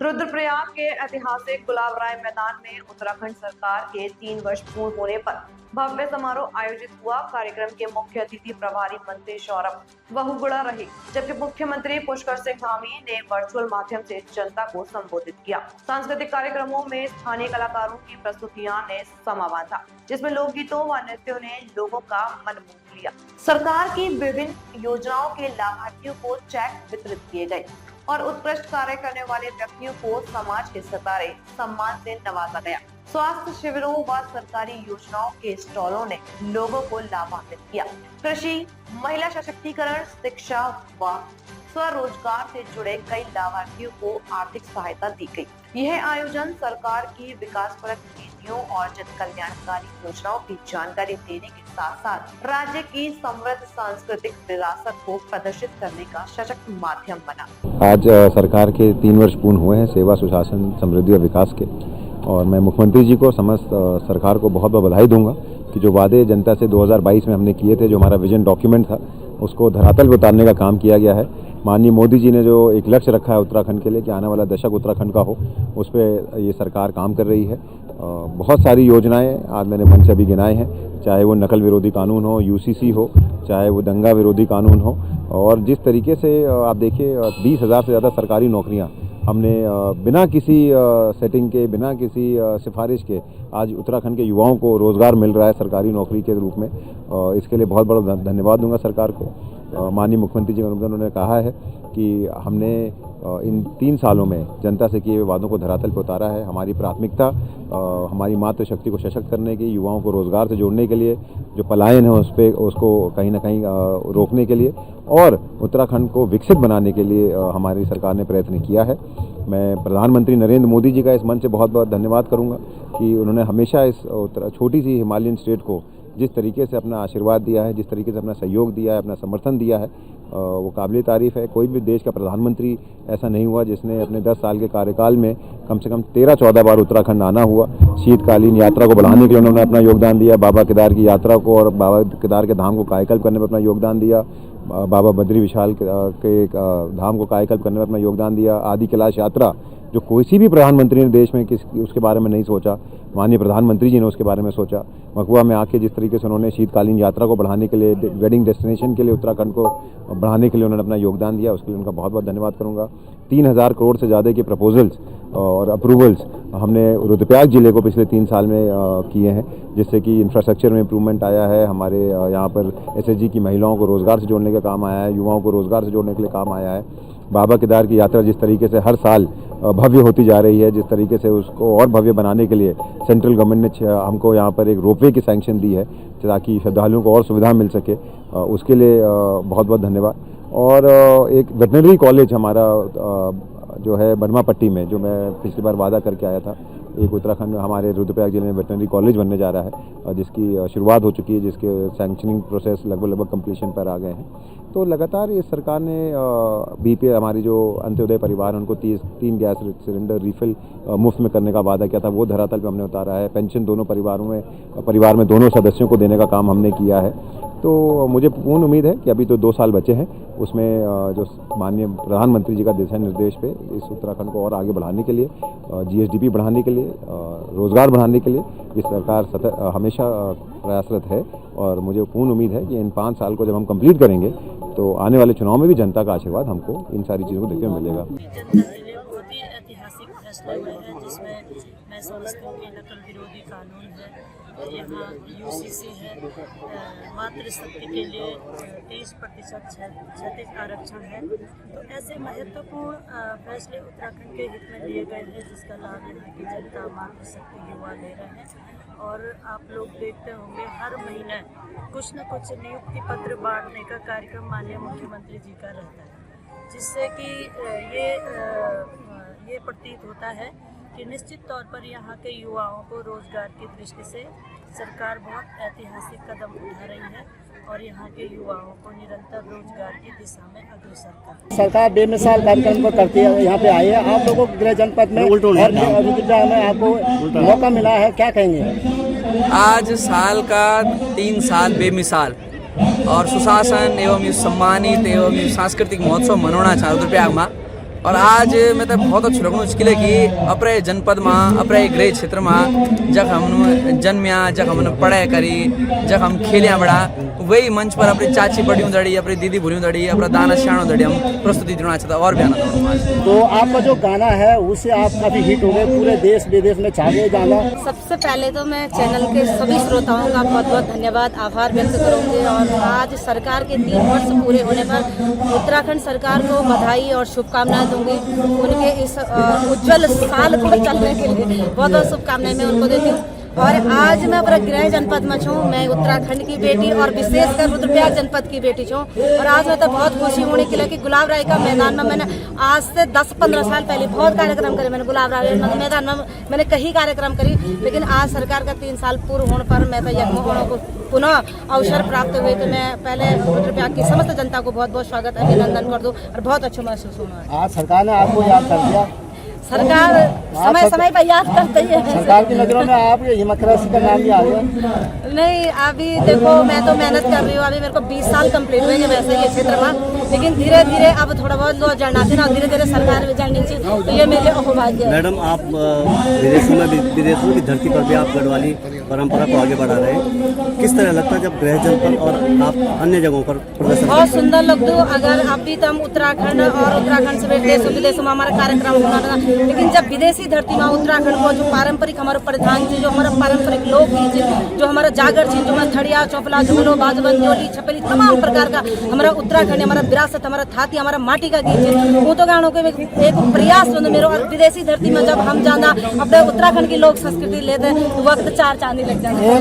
रुद्रप्रयाग के ऐतिहासिक गुलाब राय मैदान में उत्तराखंड सरकार के 3 वर्ष पूर्ण होने पर भव्य समारोह आयोजित हुआ। कार्यक्रम के मुख्य अतिथि प्रभारी मंत्री सौरभ बहुगुणा रहे, जबकि मुख्यमंत्री पुष्कर सिंह धामी ने वर्चुअल माध्यम से जनता को संबोधित किया। सांस्कृतिक कार्यक्रमों में स्थानीय कलाकारों की प्रस्तुतियां ने समा बांधा, जिसमें लोकगीतों व नृत्यों ने लोगों का मन मोह लिया। सरकार की विभिन्न योजनाओं के लाभार्थियों को चेक वितरित किए गए और उत्कृष्ट कार्य करने वाले व्यक्तियों को समाज के सितारे सम्मान से नवाजा गया। स्वास्थ्य शिविरों व सरकारी योजनाओं के स्टॉलों ने लोगों को लाभान्वित किया। कृषि, महिला सशक्तिकरण, शिक्षा व स्वरोजगार से जुड़े कई लाभार्थियों को आर्थिक सहायता दी गई। यह आयोजन सरकार की विकासपरक नीतियों और जन कल्याणकारी योजनाओं की जानकारी देने के साथ साथ राज्य की समृद्ध सांस्कृतिक विरासत को प्रदर्शित करने का सशक्त माध्यम बना। आज सरकार के 3 वर्ष पूर्ण हुए हैं सेवा, सुशासन, समृद्धि और विकास के, और मैं मुख्यमंत्री जी को, समस्त सरकार को बहुत बहुत बधाई दूंगा कि जो वादे जनता से 2022 में हमने किए थे, जो हमारा विजन डॉक्यूमेंट था, उसको धरातल पर उतारने का काम किया गया है। माननीय मोदी जी ने जो एक लक्ष्य रखा है उत्तराखंड के लिए कि आने वाला दशक उत्तराखंड का हो, उस पर ये सरकार काम कर रही है। बहुत सारी योजनाएं आज मैंने मन से अभी गिनाए हैं, चाहे वो नकल विरोधी कानून हो, यूसीसी हो, चाहे वो दंगा विरोधी कानून हो, और जिस तरीके से आप देखिए 20,000 से ज़्यादा सरकारी नौकरियां हमने बिना किसी सेटिंग के, बिना किसी सिफारिश के आज उत्तराखंड के युवाओं को रोज़गार मिल रहा है सरकारी नौकरी के रूप में। इसके लिए बहुत बड़ा धन्यवाद दूंगा सरकार को। माननीय मुख्यमंत्री जी उन्होंने कहा है कि हमने इन 3 सालों में जनता से किए हुए वादों को धरातल पर उतारा है। हमारी प्राथमिकता हमारी मातृशक्ति को सशक्त करने की, युवाओं को रोज़गार से जोड़ने के लिए, जो पलायन है उसको कहीं ना कहीं रोकने के लिए और उत्तराखंड को विकसित बनाने के लिए हमारी सरकार ने प्रयत्न किया है। मैं प्रधानमंत्री नरेंद्र मोदी जी का इस मंच से बहुत बहुत धन्यवाद करूंगा कि उन्होंने हमेशा इस छोटी सी हिमालयन स्टेट को जिस तरीके से अपना आशीर्वाद दिया है, जिस तरीके से अपना सहयोग दिया है, अपना समर्थन दिया है, वो काबिल तारीफ़ है। कोई भी देश का प्रधानमंत्री ऐसा नहीं हुआ जिसने अपने 10 साल के कार्यकाल में कम से कम 13-14 बार उत्तराखंड आना हुआ। शीतकालीन यात्रा को बढ़ाने के लिए उन्होंने अपना योगदान दिया, बाबा केदार की यात्रा को और बाबा केदार के धाम को कायाकल्प करने में अपना योगदान दिया, बाबा बद्री विशाल के धाम को कायाकल्प करने में अपना योगदान दिया। आदि कैलाश यात्रा जो किसी भी प्रधानमंत्री ने देश में उसके बारे में नहीं सोचा, माननीय प्रधानमंत्री जी ने उसके बारे में सोचा। मकुआ में आके जिस तरीके से उन्होंने शीतकालीन यात्रा को बढ़ाने के लिए, वेडिंग डेस्टिनेशन के लिए उत्तराखंड को बढ़ाने के लिए उन्होंने अपना योगदान दिया, उसके लिए उनका बहुत बहुत धन्यवाद करूंगा। 3,000 करोड़ से ज़्यादा के प्रपोजल्स और अप्रूवल्स हमने रुद्रप्रयाग जिले को पिछले 3 साल में किए हैं, जिससे कि इंफ्रास्ट्रक्चर में इम्प्रूवमेंट आया है। हमारे यहाँ पर एसएचजी की महिलाओं को रोज़गार से जोड़ने का काम आया है, युवाओं को रोज़गार से जोड़ने के लिए काम आया है। बाबा केदार की यात्रा जिस तरीके से हर साल भव्य होती जा रही है, जिस तरीके से उसको और भव्य बनाने के लिए सेंट्रल गवर्नमेंट ने हमको यहाँ पर एक रोपवे की सैंक्शन दी है ताकि श्रद्धालुओं को और सुविधा मिल सके, उसके लिए बहुत बहुत धन्यवाद। और एक वेटनरी कॉलेज हमारा जो है बनमा पट्टी में, जो मैं पिछली बार वादा करके आया था, एक उत्तराखंड में हमारे रुद्रप्रयाग जिले में वेटनरी कॉलेज बनने जा रहा है, जिसकी शुरुआत हो चुकी है, जिसके सैंक्शनिंग प्रोसेस लगभग कंप्लीशन पर आ गए हैं। तो लगातार इस सरकार ने बीपीएल, हमारी जो अंत्योदय परिवार हैं, उनको 3 गैस सिलेंडर रिफिल मुफ्त में करने का वादा किया था, वो धरातल पे हमने उतारा है। पेंशन दोनों परिवार में दोनों सदस्यों को देने का काम हमने किया है। तो मुझे पूर्ण उम्मीद है कि अभी तो 2 साल बचे हैं, उसमें जो माननीय प्रधानमंत्री जी का दिशा निर्देश पे इस उत्तराखंड को और आगे बढ़ाने के लिए, जीएसडीपी बढ़ाने के लिए, रोज़गार बढ़ाने के लिए इस सरकार हमेशा प्रयासरत है। और मुझे पूर्ण उम्मीद है कि इन 5 साल को जब हम कंप्लीट करेंगे तो आने वाले चुनाव में भी जनता का आशीर्वाद हमको इन सारी चीज़ों को देखने को मिलेगा। ऐतिहासिक फैसले हुए हैं, जिसमें मैं समझता हूँ कि नकल विरोधी कानून है, यहाँ यूसीसी है, मातृशक्ति के लिए 30% क्षैतिज आरक्षण है। तो ऐसे महत्वपूर्ण फैसले उत्तराखंड के हित में लिए गए हैं, जिसका लाभ यहाँ की जनता, मातृशक्ति, युवा ले रहे हैं। और आप लोग देखते होंगे हर महीने कुछ न कुछ नियुक्ति पत्र बांटने का कार्यक्रम माननीय मुख्यमंत्री जी का रहता है, जिससे कि ये प्रतीत होता है कि निश्चित तौर पर यहाँ के युवाओं को रोजगार की दृष्टि से सरकार बहुत ऐतिहासिक कदम उठा रही है और यहाँ के युवाओं को निरंतर रोजगार की दिशा में अग्रसर कर रही है। सरकार बेमिसाल कार्यक्रम को करती है, यहाँ पे आई है। आप लोगों को गृह जनपद में और रुद्रप्रयाग में आपको मौका मिला है, क्या कहेंगे? आज साल का 3 साल बेमिसाल और सुशासन एवं सम्मानित एवं सांस्कृतिक महोत्सव मनाना चाह रुद्रप्रयाग में और आज मैं तो बहुत अच्छो लगूँ इसके लिए कि अपने जनपद में अपने गृह क्षेत्र में जब हम जन्मिया, जब हमने पढ़ाई करी, जब हम खेलिया बड़ा, वही मंच पर अपनी चाची बड़ी दड़ी, अपनी दीदी भूरी दड़ी, अपना दाना श्याणो दड़ी हम प्रस्तुति देना चाहता और भी आनंद। तो आपका जो गाना है उससे आप काफी हिट हो गए, पूरे देश विदेश में छा गए गाना। सबसे पहले तो मैं चैनल के सभी श्रोताओं का बहुत बहुत धन्यवाद, आभार व्यक्त करूंगी। और आज सरकार के 3 वर्ष पूरे होने पर उत्तराखंड सरकार को बधाई और शुभकामनाएं दूंगी। उनके इस उज्जवल साल को चलने के लिए बहुत बहुत शुभकामनाएं मैं उनको देती हूँ। और आज मैं अपना गृह जनपद में छूँ, मैं उत्तराखंड की बेटी और विशेषकर रुद्रप्रयाग जनपद की बेटी छूँ। और आज मैं तो बहुत खुशी होने के लिए कि गुलाब राय का मैदान में मैंने आज से 10-15 साल पहले बहुत कार्यक्रम करे। मैंने गुलाब राय मैदान में मैंने कई कार्यक्रम करी, लेकिन आज सरकार का 3 साल पूर्ण होने पर मैं तो यज्ञों को पुनः अवसर प्राप्त हुए। तो मैं पहले रुद्रप्रयाग की समस्त जनता को बहुत बहुत स्वागत अभिनंदन कर दूँ और बहुत अच्छा महसूस होना। आज सरकार ने आपको याद कर दिया। सरकार समय समय पर याद करती है। सरकार की नजरों में आप हिमाक्रसी का नाम भी आ गया। नहीं, अभी देखो मैं तो मेहनत कर रही हूँ। अभी मेरे को 20 साल कंप्लीट हुए हैं वैसे ये क्षेत्र में, लेकिन धीरे धीरे अब थोड़ा बहुत लोग जानते ना, धीरे धीरे सरकार भी जाननी चाहिए। तो ये मेरे अहोभाग्य है। मैडम, आप विदेशों की धरती पर भी आप गढ़वाली परंपरा को आगे बढ़ा रहे हैं, किस तरह लगता है जब गृह जनपद और आप अन्य जगहों पर प्रदर्शन? बहुत सुंदर लगता है। अगर अभी तो हम उत्तराखंड और उत्तराखंड से देशों विदेशों में हमारा कार्यक्रम होना था, लेकिन जब विदेशी धरती में उत्तराखंड को जो पारंपरिक हमारे परिधान थी, जो हमारा पारंपरिक लोकगीत, जो हमारा जागर थी, जो हमारा थड़िया चौपला झुमरो बाजबन जोली छपेली तमाम प्रकार का हमारा उत्तराखंड, हमारा विरासत, हमारा थाती, हमारा माटी का गीत है, वो तो गानों के एक प्रयास मेरे। और विदेशी धरती में जब हम जाना अपने उत्तराखंड की लोक संस्कृति लेते वक्त 4 चांदी लग जाए।